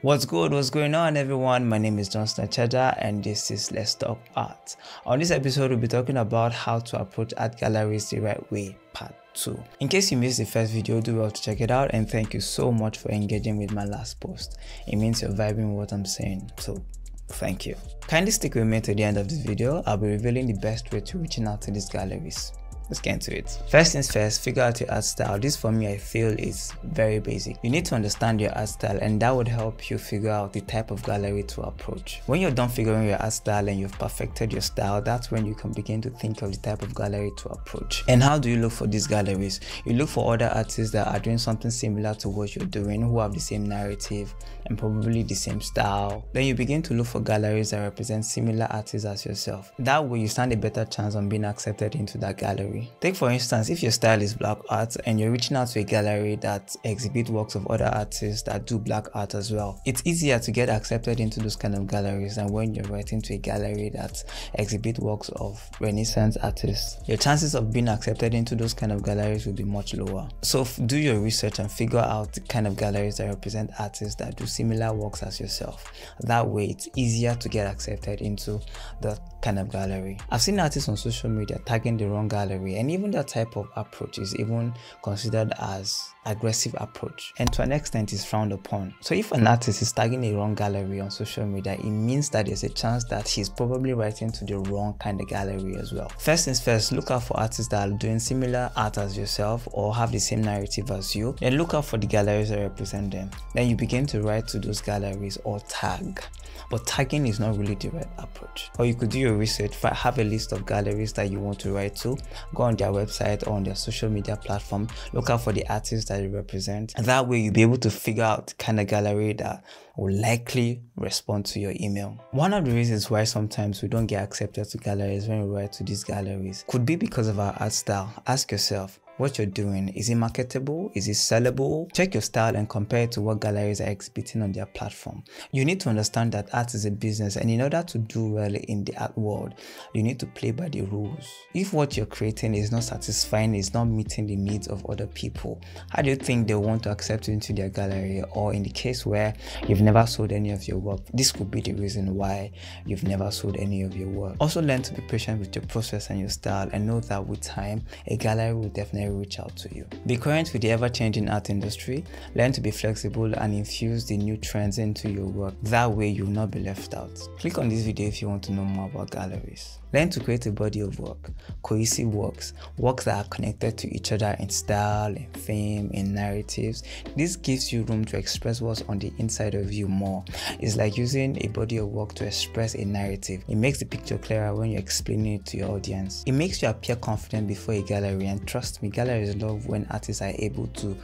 What's good? What's going on, everyone? My name is Johnson Chaja and this is Let's Talk Art. On this episode, we'll be talking about how to approach art galleries the right way, part 2. In case you missed the first video, do well to check it out, and thank you so much for engaging with my last post. It means you're vibing with what I'm saying, so thank you. Kindly stick with me to the end of this video. I'll be revealing the best way to reaching out to these galleries. Let's get into it. First things first, figure out your art style. This for me, I feel is very basic. You need to understand your art style, and that would help you figure out the type of gallery to approach. When you're done figuring your art style and you've perfected your style, that's when you can begin to think of the type of gallery to approach. And how do you look for these galleries? You look for other artists that are doing something similar to what you're doing, who have the same narrative and probably the same style. Then you begin to look for galleries that represent similar artists as yourself. That way you stand a better chance on being accepted into that gallery. Take for instance, if your style is black art and you're reaching out to a gallery that exhibit works of other artists that do black art as well, it's easier to get accepted into those kind of galleries than when you're writing to a gallery that exhibit works of Renaissance artists. Your chances of being accepted into those kind of galleries will be much lower. So do your research and figure out the kind of galleries that represent artists that do similar works as yourself. That way it's easier to get accepted into that kind of gallery. I've seen artists on social media tagging the wrong gallery, and even that type of approach is even considered as aggressive approach, and to an extent is frowned upon. So if an artist is tagging a wrong gallery on social media, it means that there's a chance that he's probably writing to the wrong kind of gallery as well. First things first, look out for artists that are doing similar art as yourself or have the same narrative as you. Then look out for the galleries that represent them. Then you begin to write to those galleries or tag. But tagging is not really the right approach. Or you could do your research, have a list of galleries that you want to write to, go on their website or on their social media platform, look out for the artists that they represent, and that way you'll be able to figure out the kind of gallery that will likely respond to your email. One of the reasons why sometimes we don't get accepted to galleries when we write to these galleries could be because of our art style. Ask yourself, what you're doing, is it marketable? Is it sellable? Check your style and compare it to what galleries are exhibiting on their platform. You need to understand that art is a business, and in order to do well in the art world, you need to play by the rules. If what you're creating is not satisfying, is not meeting the needs of other people, how do you think they want to accept you into their gallery? Or in the case where you've never sold any of your work, this could be the reason why you've never sold any of your work. Also learn to be patient with your process and your style, and know that with time, a gallery will definitely reach out to you. Be current with the ever-changing art industry. Learn to be flexible and infuse the new trends into your work. That way you will not be left out. Click on this video if you want to know more about galleries. Learn to create a body of work, cohesive works that are connected to each other in style, in theme, in narratives. This gives you room to express what's on the inside of you more. It's like using a body of work to express a narrative. It makes the picture clearer when you're explaining it to your audience. It makes you appear confident before a gallery, and trust me, galleries love when artists are able to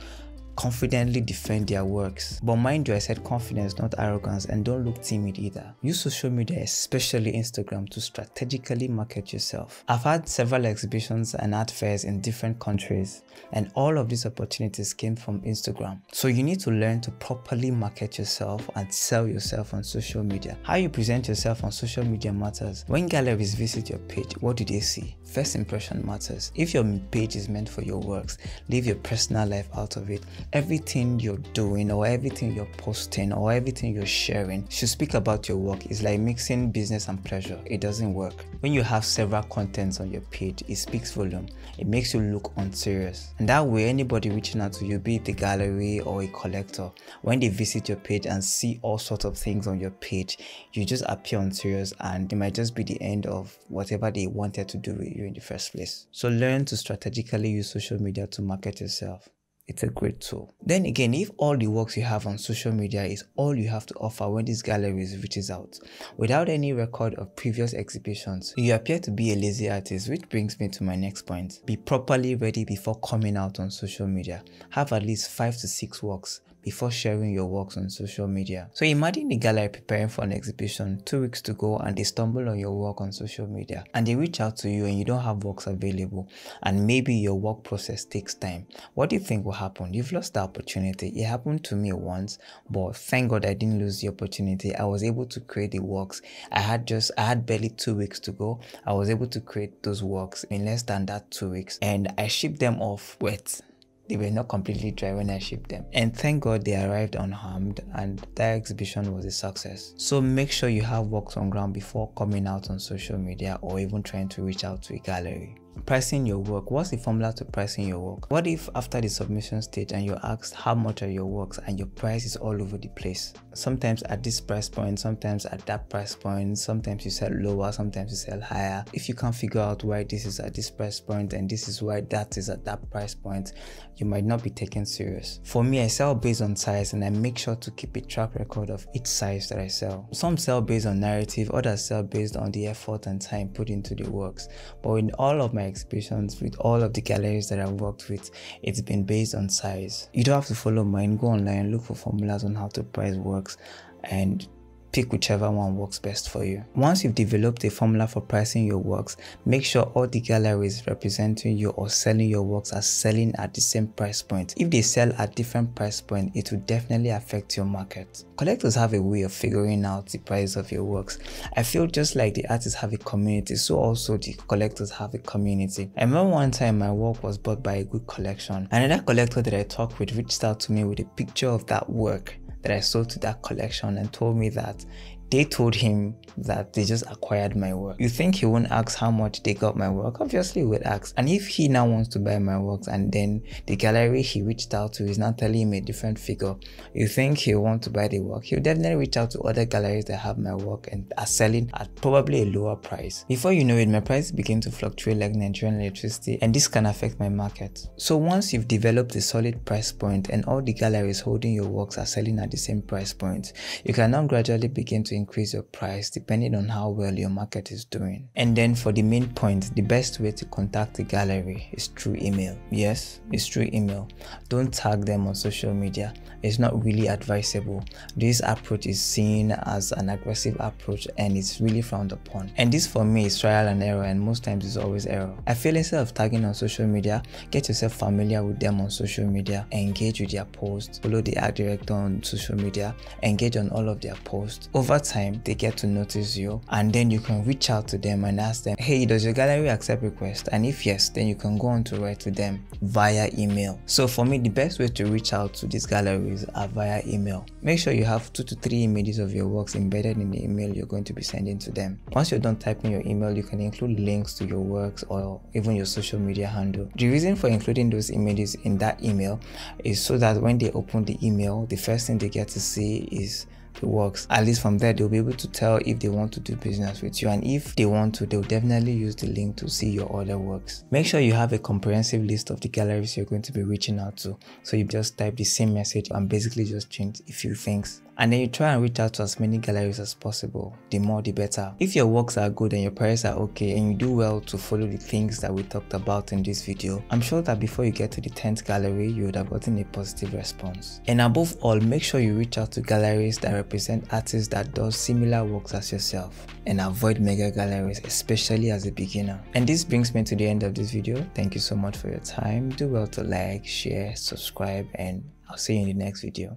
confidently defend their works. But mind you, I said confidence, not arrogance, and don't look timid either. Use social media, especially Instagram, to strategically market yourself. I've had several exhibitions and art fairs in different countries, and all of these opportunities came from Instagram. So you need to learn to properly market yourself and sell yourself on social media. How you present yourself on social media matters. When galleries visit your page, what do they see? First impression matters. If your page is meant for your works, leave your personal life out of it. Everything you're doing or everything you're posting or everything you're sharing should speak about your work. It's like mixing business and pleasure. It doesn't work. When you have several contents on your page, it speaks volume. It makes you look unserious. And that way, anybody reaching out to you, be it a gallery or a collector, when they visit your page and see all sorts of things on your page, you just appear unserious, and it might just be the end of whatever they wanted to do with you in the first place. So learn to strategically use social media to market yourself. It's a great tool. Then again, if all the works you have on social media is all you have to offer when these galleries reaches out, without any record of previous exhibitions, you appear to be a lazy artist, which brings me to my next point. Be properly ready before coming out on social media. Have at least 5 to 6 works before sharing your works on social media. So imagine the gallery preparing for an exhibition, 2 weeks to go, and they stumble on your work on social media, and they reach out to you and you don't have works available, and maybe your work process takes time. What do you think will happen? You've lost the opportunity. It happened to me once, but thank God I didn't lose the opportunity. I was able to create the works. I had barely 2 weeks to go. I was able to create those works in less than that 2 weeks, and I shipped them off wet. they were not completely dry when I shipped them. And thank God they arrived unharmed, and that exhibition was a success. So make sure you have works on ground before coming out on social media or even trying to reach out to a gallery. Pricing your work. What's the formula to pricing your work? What if after the submission stage and you're asked how much are your works and your price is all over the place? Sometimes at this price point, sometimes at that price point, sometimes you sell lower, sometimes you sell higher. If you can't figure out why this is at this price point and this is why that is at that price point, you might not be taken serious. For me, I sell based on size and I make sure to keep a track record of each size that I sell. Some sell based on narrative, others sell based on the effort and time put into the works. But in all of my exhibitions, with all of the galleries that I've worked with, it's been based on size. You don't have to follow mine. Go online, look for formulas on how to price works and pick whichever one works best for you. Once you've developed a formula for pricing your works, make sure all the galleries representing you or selling your works are selling at the same price point. If they sell at different price point, it will definitely affect your market. Collectors have a way of figuring out the price of your works. I feel just like the artists have a community, so also the collectors have a community. I remember one time my work was bought by a good collection. Another collector that I talked with reached out to me with a picture of that work that I sold to that collection and told me that they told him that they just acquired my work. You think he won't ask how much they got my work? Obviously he would ask. And if he now wants to buy my works and then the gallery he reached out to is now telling him a different figure, you think he'll want to buy the work? He'll definitely reach out to other galleries that have my work and are selling at probably a lower price. Before you know it, my price begin to fluctuate like Nigerian electricity, and this can affect my market. So once you've developed a solid price point and all the galleries holding your works are selling at the same price point, you can now gradually begin to increase your price depending on how well your market is doing. And then for the main point, the best way to contact the gallery is through email. Yes, it's through email. Don't tag them on social media. It's not really advisable. This approach is seen as an aggressive approach and it's really frowned upon. And this for me is trial and error, and most times it's always error. I feel instead of tagging on social media, get yourself familiar with them on social media, engage with their posts, follow the art director on social media, engage on all of their posts. Over time, they get to notice you, and then you can reach out to them and ask them, hey, does your gallery accept requests? And if yes, then you can go on to write to them via email. So for me, the best way to reach out to these galleries are via email. Make sure you have 2 to 3 images of your works embedded in the email you're going to be sending to them. Once you're done typing your email, you can include links to your works or even your social media handle. The reason for including those images in that email is so that when they open the email, the first thing they get to see is the works. At least from there, they'll be able to tell if they want to do business with you, and if they want to, they'll definitely use the link to see your other works. Make sure you have a comprehensive list of the galleries you're going to be reaching out to, so you just type the same message and basically just change a few things. And then you try and reach out to as many galleries as possible. The more the better. If your works are good and your prices are okay and you do well to follow the things that we talked about in this video, I'm sure that before you get to the 10th gallery, you would have gotten a positive response. And above all, make sure you reach out to galleries that represent artists that does similar works as yourself, and avoid mega galleries, especially as a beginner. And this brings me to the end of this video. Thank you so much for your time. Do well to like, share, subscribe, and I'll see you in the next video.